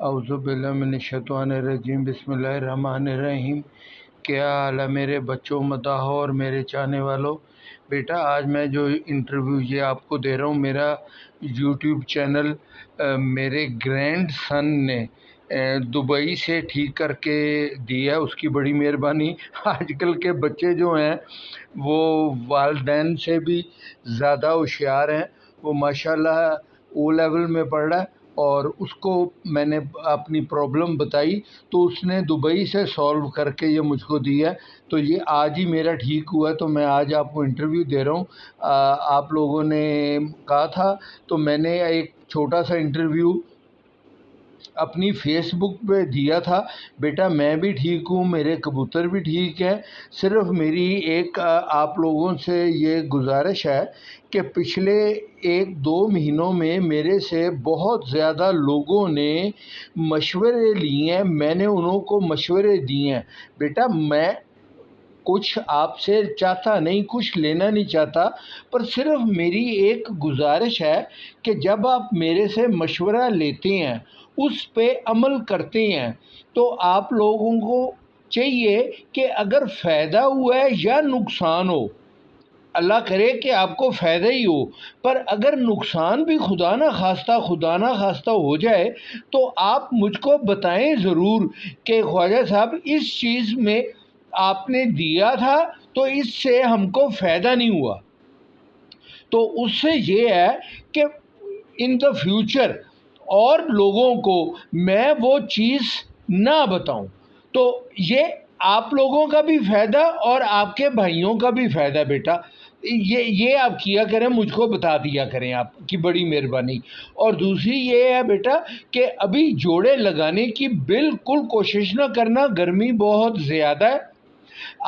اعوذ باللہ من الشیطان الرجیم، بسم اللہ الرحمن الرحیم۔ کیا حال ہے میرے بچوں، مداحوں اور میرے چاہنے والوں؟ بیٹا آج میں جو انٹرویو یہ آپ کو دے رہا ہوں، میرا یوٹیوب چینل میرے گرینڈ سن نے دبئی سے ٹھیک کر کے دیا، اس کی بڑی مہربانی۔ آج کل کے بچے جو ہیں وہ والدین سے بھی زیادہ ہوشیار ہیں۔ وہ ماشاءاللہ او لیول میں پڑھ رہا ہے، اور اس کو میں نے اپنی پرابلم بتائی تو اس نے دبئی سے سولو کر کے یہ مجھ کو دیا ہے۔ تو یہ آج ہی میرا ٹھیک ہوا، تو میں آج آپ کو انٹرویو دے رہا ہوں۔ آپ لوگوں نے کہا تھا تو میں نے ایک چھوٹا سا انٹرویو اپنی فیس بک پہ دیا تھا۔ بیٹا میں بھی ٹھیک ہوں، میرے کبوتر بھی ٹھیک ہیں۔ صرف میری ایک آپ لوگوں سے یہ گزارش ہے کہ پچھلے 1-2 مہینوں میں میرے سے بہت زیادہ لوگوں نے مشورے لیے ہیں، میں نے انہوں کو مشورے دیے ہیں۔ بیٹا میں کچھ آپ سے چاہتا نہیں، کچھ لینا نہیں چاہتا، پر صرف میری ایک گزارش ہے کہ جب آپ میرے سے مشورہ لیتے ہیں، اس پہ عمل کرتے ہیں، تو آپ لوگوں کو چاہیے کہ اگر فائدہ ہوا ہے یا نقصان ہو، اللہ کرے کہ آپ کو فائدہ ہی ہو، پر اگر نقصان بھی خدا نہ خواستہ ہو جائے تو آپ مجھ کو بتائیں ضرور کہ خواجہ صاحب اس چیز میں آپ نے دیا تھا تو اس سے ہم کو فائدہ نہیں ہوا۔ تو اس سے یہ ہے کہ ان دا فیوچر اور لوگوں کو میں وہ چیز نہ بتاؤں، تو یہ آپ لوگوں کا بھی فائدہ اور آپ کے بھائیوں کا بھی فائدہ۔ بیٹا یہ آپ کیا کریں، مجھ کو بتا دیا کریں، آپ کی بڑی مہربانی۔ اور دوسری یہ ہے بیٹا کہ ابھی جوڑے لگانے کی بالکل کوشش نہ کرنا، گرمی بہت زیادہ ہے۔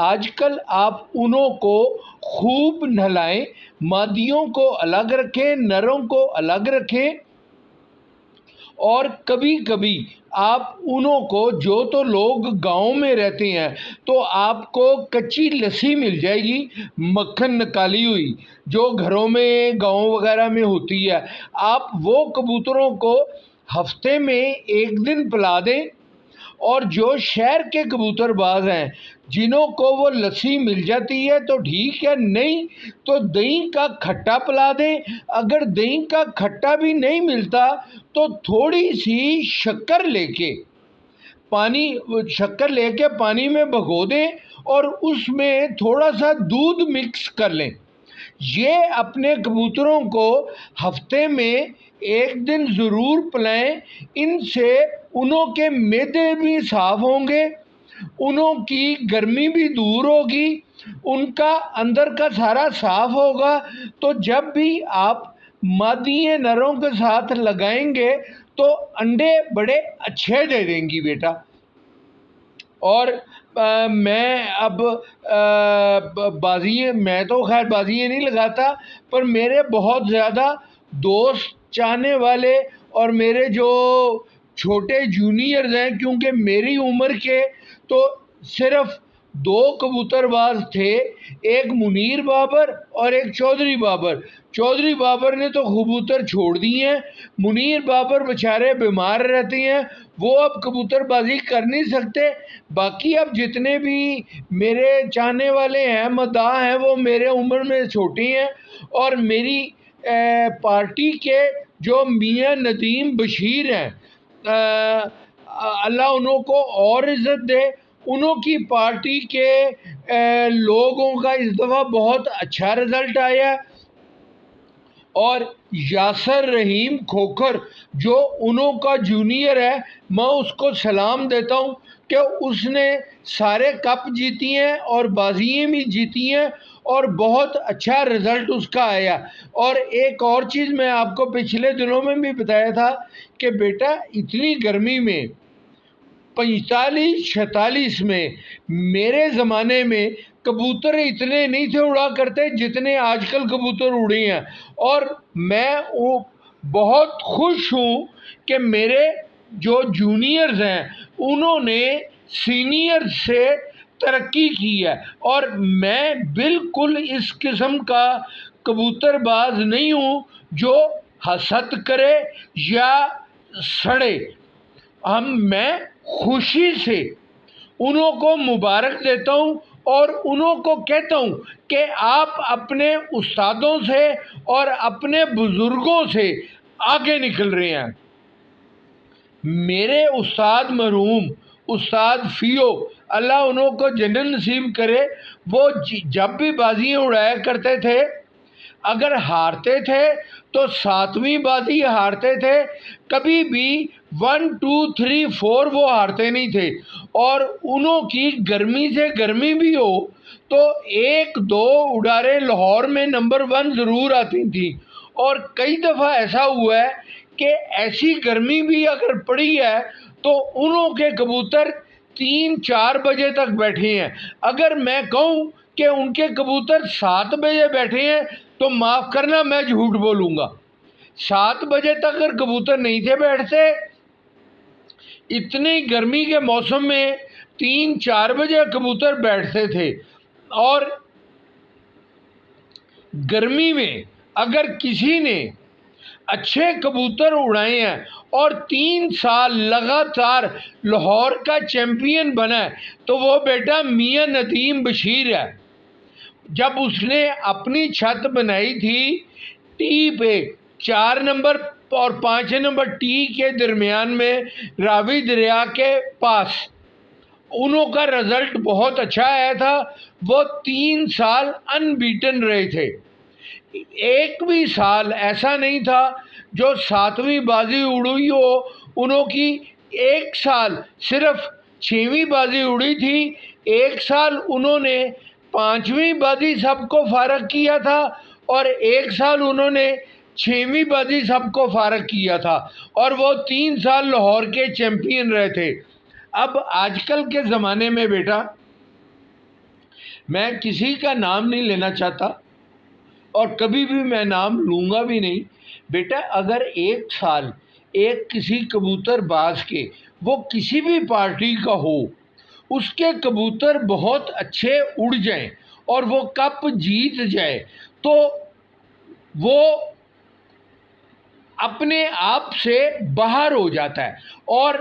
آج کل آپ انوں کو خوب نہلائیں، مادیوں کو الگ رکھیں، نروں کو الگ رکھیں، اور کبھی کبھی آپ انوں کو، جو تو لوگ گاؤں میں رہتے ہیں تو آپ کو کچی لسی مل جائے گی، مکھن نکالی ہوئی، جو گھروں میں گاؤں وغیرہ میں ہوتی ہے، آپ وہ کبوتروں کو ہفتے میں 1 دن پلا دیں۔ اور جو شہر کے کبوتر باز ہیں جنہوں کو وہ لسی مل جاتی ہے تو ٹھیک ہے، نہیں تو دہی کا کھٹا پلا دیں۔ اگر دہی کا کھٹا بھی نہیں ملتا تو تھوڑی سی شکر لے کے پانی میں بھگو دیں اور اس میں تھوڑا سا دودھ مکس کر لیں۔ یہ اپنے کبوتروں کو ہفتے میں 1 دن ضرور پلائیں۔ ان سے انہوں کے معدے بھی صاف ہوں گے، انہوں کی گرمی بھی دور ہوگی، ان کا اندر کا سارا صاف ہوگا۔ تو جب بھی آپ مادی نروں کے ساتھ لگائیں گے تو انڈے بڑے اچھے دے دیں گی بیٹا۔ اور میں اب میں تو خیر بازیاں نہیں لگاتا، پر میرے بہت زیادہ دوست، چاہنے والے اور میرے جو چھوٹے جونیئرز ہیں، کیونکہ میری عمر کے تو صرف 2 کبوتر باز تھے، ایک منیر بابر اور ایک چودھری بابر۔ چودھری بابر نے تو کبوتر چھوڑ دیے ہیں، منیر بابر بیچارے بیمار رہتے ہیں، وہ اب کبوتر بازی کر نہیں سکتے۔ باقی اب جتنے بھی میرے چاہنے والے ہیں، مداح ہیں، وہ میرے عمر میں چھوٹے ہیں، اور میری پارٹی کے جو میاں ندیم بشیر ہیں، اللہ انہوں کو اور عزت دے، انہوں کی پارٹی کے لوگوں کا اس دفعہ بہت اچھا رزلٹ آیا ہے۔ اور یاسر رحیم کھوکھر جو انہوں کا جونیئر ہے، میں اس کو سلام دیتا ہوں کہ اس نے سارے کپ جیتی ہیں اور بازیاں بھی جیتی ہیں، اور بہت اچھا رزلٹ اس کا آیا۔ اور ایک اور چیز میں آپ کو پچھلے دنوں میں بھی بتایا تھا کہ بیٹا اتنی گرمی میں 45-46 میں میرے زمانے میں کبوتر اتنے نہیں تھے اڑا کرتے جتنے آج کل کبوتر اڑے ہیں۔ اور میں بہت خوش ہوں کہ میرے جو جونیئرز ہیں انہوں نے سینئر سے ترقی کی ہے، اور میں بالکل اس قسم کا کبوتر باز نہیں ہوں جو حسد کرے یا سڑے۔ میں خوشی سے انہوں کو مبارک دیتا ہوں اور انہوں کو کہتا ہوں کہ آپ اپنے استادوں سے اور اپنے بزرگوں سے آگے نکل رہے ہیں۔ میرے استاد مرحوم استاد فیو، اللہ انہوں کو جنت نصیب کرے، وہ جب بھی بازیاں اڑایا کرتے تھے، اگر ہارتے تھے تو 7ویں بازی ہارتے تھے، کبھی بھی 1 2 3 4 وہ ہارتے نہیں تھے۔ اور انہوں کی گرمی سے گرمی بھی ہو تو 1 2 اڈارے لاہور میں نمبر 1 ضرور آتی تھی۔ اور کئی دفعہ ایسا ہوا ہے کہ ایسی گرمی بھی اگر پڑی ہے تو انہوں کے کبوتر 3 4 بجے تک بیٹھے ہیں۔ اگر میں کہوں کہ ان کے کبوتر 7 بجے بیٹھے ہیں تو معاف کرنا، میں جھوٹ بولوں گا۔ 7 بجے تک اگر کبوتر نہیں تھے بیٹھتے، اتنی گرمی کے موسم میں 3 4 بجے کبوتر بیٹھتے تھے۔ اور گرمی میں اگر کسی نے اچھے کبوتر اڑائے ہیں اور 3 سال لگاتار لاہور کا چیمپئن بنا ہے تو وہ بیٹا میاں ندیم بشیر ہے۔ جب اس نے اپنی چھت بنائی تھی ٹی پہ 4 نمبر اور 5 نمبر ٹی کے درمیان میں راوی دریا کے پاس، انہوں کا رزلٹ بہت اچھا آیا تھا۔ وہ 3 سال ان بیٹن رہے تھے۔ ایک بھی سال ایسا نہیں تھا جو 7ویں بازی اڑی ہو انہوں کی۔ ایک سال صرف 6ویں بازی اڑی تھی، ایک سال انہوں نے 5ویں بازی سب کو فارغ کیا تھا اور ایک سال انہوں نے 6ویں بازی سب کو فارغ کیا تھا، اور وہ 3 سال لاہور کے چیمپئن رہے تھے۔ اب آج کل کے زمانے میں بیٹا، میں کسی کا نام نہیں لینا چاہتا اور کبھی بھی میں نام لوں گا بھی نہیں۔ بیٹا اگر ایک سال ایک کسی کبوتر باز کے، وہ کسی بھی پارٹی کا ہو، اس کے کبوتر بہت اچھے اڑ جائیں اور وہ کپ جیت جائے تو وہ اپنے آپ سے باہر ہو جاتا ہے اور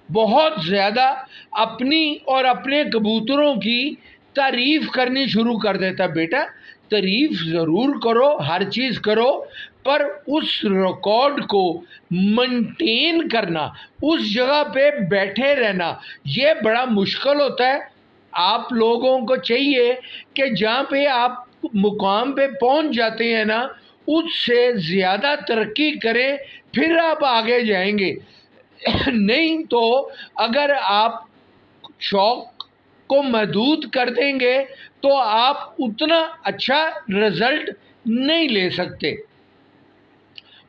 بہت زیادہ اپنی اور اپنے کبوتروں کی تعریف کرنی شروع کر دیتا ہے۔ بیٹا تعریف ضرور کرو، ہر چیز کرو، پر اس ریکارڈ کو مینٹین کرنا، اس جگہ پہ بیٹھے رہنا، یہ بڑا مشکل ہوتا ہے۔ آپ لوگوں کو چاہیے کہ جہاں پہ آپ مقام پہ پہنچ جاتے ہیں نا، اس سے زیادہ ترقی کریں، پھر آپ آگے جائیں گے۔ نہیں تو اگر آپ شوق کو محدود کر دیں گے تو آپ اتنا اچھا رزلٹ نہیں لے سکتے۔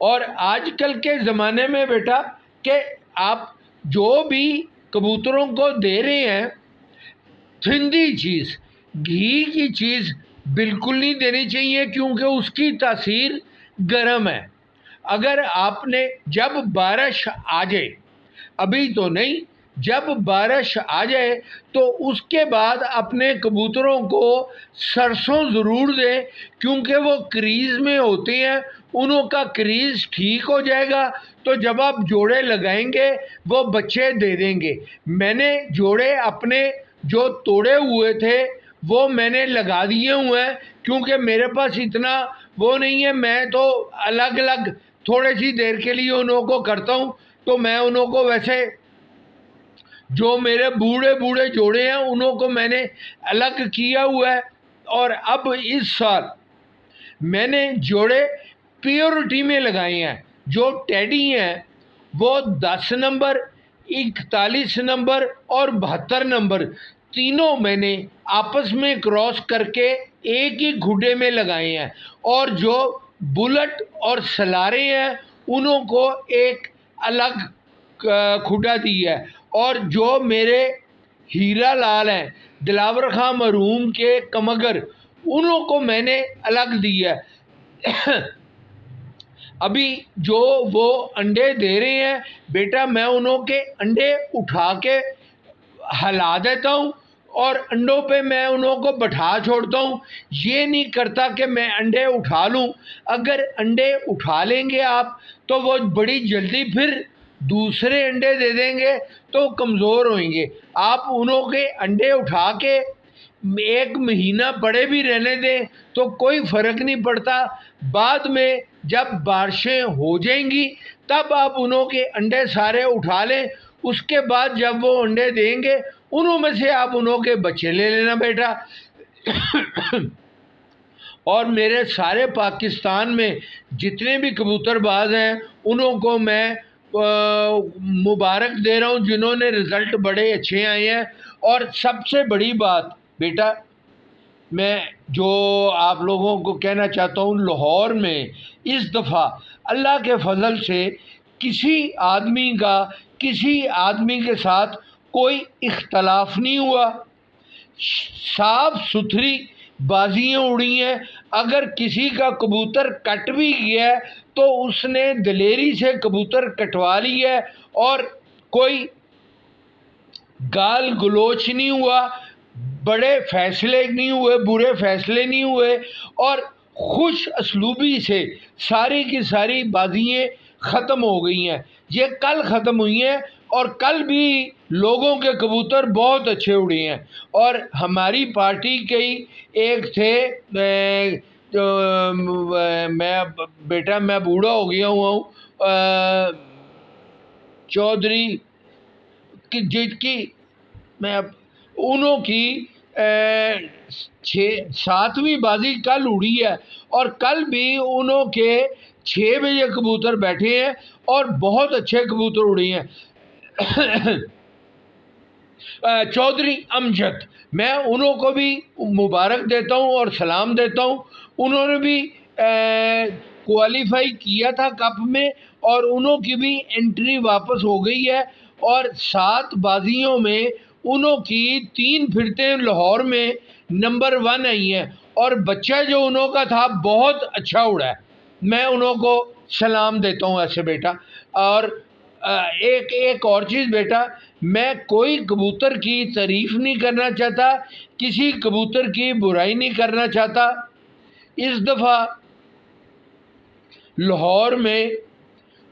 اور آج کل کے زمانے میں بیٹا کہ آپ جو بھی کبوتروں کو دے رہے ہیں، ٹھنڈی چیز، گھی کی چیز بالکل نہیں دینی چاہیے، کیونکہ اس کی تاثیر گرم ہے۔ اگر آپ نے جب بارش آ جائے، ابھی تو نہیں، جب بارش آ جائے تو اس کے بعد اپنے کبوتروں کو سرسوں ضرور دیں، کیونکہ وہ کریز میں ہوتے ہیں، انہوں کا کریز ٹھیک ہو جائے گا تو جب آپ جوڑے لگائیں گے وہ بچے دے دیں گے۔ میں نے جوڑے اپنے جو توڑے ہوئے تھے وہ میں نے لگا دیے ہوئے ہیں، کیونکہ میرے پاس اتنا وہ نہیں ہے، میں تو الگ الگ تھوڑی سی دیر کے لیے انہوں کو کرتا ہوں، تو میں انہوں کو ویسے جو میرے بوڑھے جوڑے ہیں انہوں کو میں نے الگ کیا ہوا ہے۔ اور اب اس سال میں نے جوڑے پیورٹی میں لگائے ہیں۔ جو ٹیڈی ہیں وہ 10 نمبر، 41 نمبر اور 72 نمبر تینوں میں نے آپس میں کراس کر کے ایک ہی کھڈے میں لگائے ہیں، اور جو بلٹ اور سلارے ہیں انہوں کو ایک الگ کھڈا دی ہے، اور جو میرے ہیرا لال ہیں دلاور خان مرحوم کے کمگر، انہوں کو میں نے الگ دیا ہے۔ ابھی جو وہ انڈے دے رہے ہیں بیٹا، میں انہوں کے انڈے اٹھا کے ہلا دیتا ہوں اور انڈوں پہ میں انہوں کو بٹھا چھوڑتا ہوں، یہ نہیں کرتا کہ میں انڈے اٹھا لوں۔ اگر انڈے اٹھا لیں گے آپ تو وہ بڑی جلدی پھر دوسرے انڈے دے دیں گے تو کمزور ہوئیں گے. آپ انہوں کے انڈے اٹھا کے 1 مہینہ پڑے بھی رہنے دیں تو کوئی فرق نہیں پڑتا. بعد میں جب بارشیں ہو جائیں گی تب آپ انہوں کے انڈے سارے اٹھا لیں. اس کے بعد جب وہ انڈے دیں گے انہوں میں سے آپ انہوں کے بچے لے لینا بیٹا. اور میرے سارے پاکستان میں جتنے بھی کبوتر باز ہیں انہوں کو میں مبارک دے رہا ہوں جنہوں نے رزلٹ بڑے اچھے آئے ہیں. اور سب سے بڑی بات بیٹا میں جو آپ لوگوں کو کہنا چاہتا ہوں، لاہور میں اس دفعہ اللہ کے فضل سے کسی آدمی کے ساتھ کوئی اختلاف نہیں ہوا. صاف ستھری بازیاں اڑی ہیں. اگر کسی کا کبوتر کٹ بھی گیا ہے تو اس نے دلیری سے کبوتر کٹوا لی ہے اور کوئی گال گلوچ نہیں ہوا، بڑے فیصلے نہیں ہوئے، برے فیصلے نہیں ہوئے، اور خوش اسلوبی سے ساری کی ساری بازیاں ختم ہو گئی ہیں. یہ کل ختم ہوئی ہیں اور کل بھی لوگوں کے کبوتر بہت اچھے اڑے ہیں. اور ہماری پارٹی کے ہی ایک تھے، میں بوڑھا ہو گیا ہوں، چودھری انہوں کی 7ویں بازی کل اڑی ہے اور کل بھی انہوں کے 6 بجے کبوتر بیٹھے ہیں اور بہت اچھے کبوتر اڑے ہیں. چودھری امجد، میں انہوں کو بھی مبارک دیتا ہوں اور سلام دیتا ہوں. انہوں نے بھی کوالیفائی کیا تھا کپ میں اور انہوں کی بھی انٹری واپس ہو گئی ہے. اور 7 بازیوں میں انہوں کی 3 پھرتیں لاہور میں نمبر 1 آئی ہیں اور بچہ جو انہوں کا تھا بہت اچھا اڑا ہے. میں انہوں کو سلام دیتا ہوں ایسے بیٹا. اور ایک اور چیز بیٹا، میں کوئی کبوتر کی تعریف نہیں کرنا چاہتا، کسی کبوتر کی برائی نہیں کرنا چاہتا. اس دفعہ لاہور میں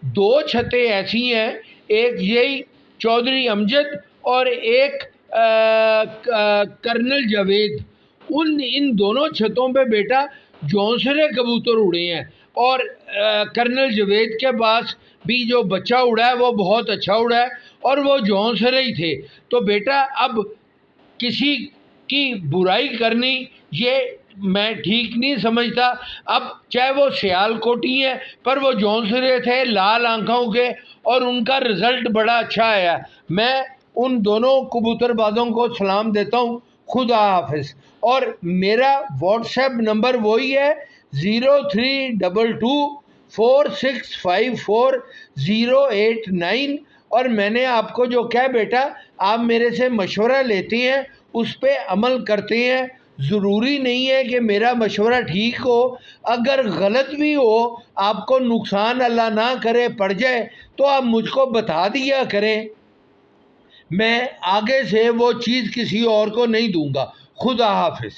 2 چھتیں ایسی ہیں، ایک یہی چودھری امجد اور ایک کرنل جاوید. ان دونوں چھتوں پہ بیٹا جونسرے کبوتر اڑے ہیں اور کرنل جاوید کے پاس بھی جو بچہ اڑا ہے وہ بہت اچھا اڑا ہے اور وہ جونسرے ہی تھے. تو بیٹا اب کسی کی برائی کرنی یہ میں ٹھیک نہیں سمجھتا. اب چاہے وہ سیال کوٹی ہیں پر وہ جونسرے تھے لال آنکھوں کے اور ان کا رزلٹ بڑا اچھا آیا. میں ان دونوں کبوتر بازوں کو سلام دیتا ہوں. خدا حافظ. اور میرا واٹس ایپ نمبر وہی ہے 0322465408 اور میں نے آپ کو جو کہا بیٹا آپ میرے سے مشورہ لیتے ہیں اس پہ عمل کرتے ہیں. ضروری نہیں ہے کہ میرا مشورہ ٹھیک ہو، اگر غلط بھی ہو، آپ کو نقصان اللہ نہ کرے پڑ جائے تو آپ مجھ کو بتا دیا کریں، میں آگے سے وہ چیز کسی اور کو نہیں دوں گا. خدا حافظ.